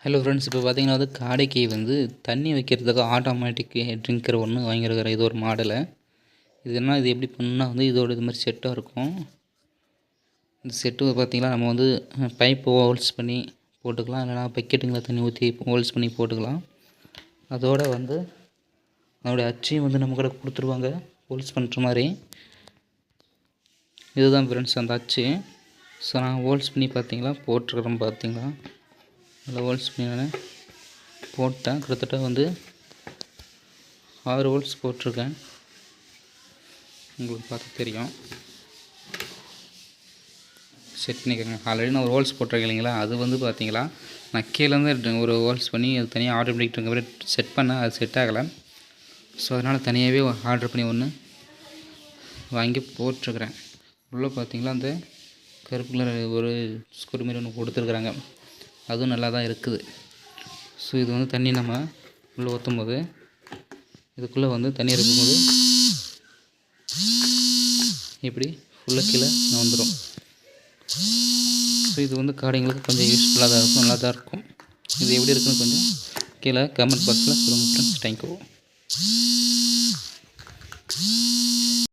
Hello friends, இப்போ பார்த்தீங்கன்னா காடைக்கு தண்ணி வைக்கிறதுக்கு ஆட்டோமேட்டிக் ட்ரிங்கர் ஒன்று வாங்கியிருக்கிறேன். இது ஒரு மாடலு. இது எப்படி பண்ணுன்னா இதோட இது மாதிரி செட்டாக இருக்கும். இந்த செட்டு பார்த்திங்கன்னா நம்ம பைப்பு ஹோல்ஸ் பண்ணி போட்டுக்கலாம், இல்லைனா பக்கெட்டுங்களை தண்ணி ஊற்றி ஹோல்ஸ் பண்ணி போட்டுக்கலாம். அதோட அதோடைய அச்சையும் நம்ம கூட கொடுத்துருவாங்க ஹோல்ஸ் பண்ணுற மாதிரி. இதுதான் ஃப்ரெண்ட்ஸ் அந்த அச்சு. ஸோ நான் ஹோல்ஸ் பண்ணி போட்டிருக்கிறேன். பார்த்தீங்களா, அதில் ஹோல்ஸ் பண்ணி போட்டேன். கிட்டத்தட்ட 6 ஹோல்ஸ் போட்டிருக்கேன். உங்களுக்கு பார்த்து தெரியும். செட் பண்ணிக்கோங்க. ஆல்ரெடி நான் ஒரு ஹோல்ஸ் போட்டிருக்கேன் இல்லைங்களா, அது பார்த்தீங்களா நான் கீழேருந்து ஒரு ஹோல்ஸ் பண்ணி அது தனியாக ஆட்டோமேட்டிக் செட் பண்ணேன். அது செட் ஆகலை. ஸோ அதனால் தனியாகவே ஆர்டர் பண்ணி ஒன்று வாங்கி போட்டிருக்கிறேன். உள்ளே பார்த்தீங்களா அந்த கருப்பு கலர் ஒரு ஸ்க்ரூ மாரி ஒன்று கொடுத்துருக்குறாங்க. அதுவும் நல்லா தான் இருக்குது. ஸோ இது தண்ணி நம்ம உள்ளே ஊற்றும் போது இதுக்குள்ளே தண்ணி இருக்கும்போது இப்படி ஃபுல்லாக கீழே வந்துடும். ஸோ இது காடைங்களுக்கு கொஞ்சம் யூஸ்ஃபுல்லாக தான் இருக்கும், நல்லா தான் இருக்கும். இது எப்படி இருக்குன்னு கொஞ்சம் கீழே கமெண்ட் பாக்ஸில் சொல்லுங்கள் ஃப்ரெண்ட்ஸ். தேங்க்யூ.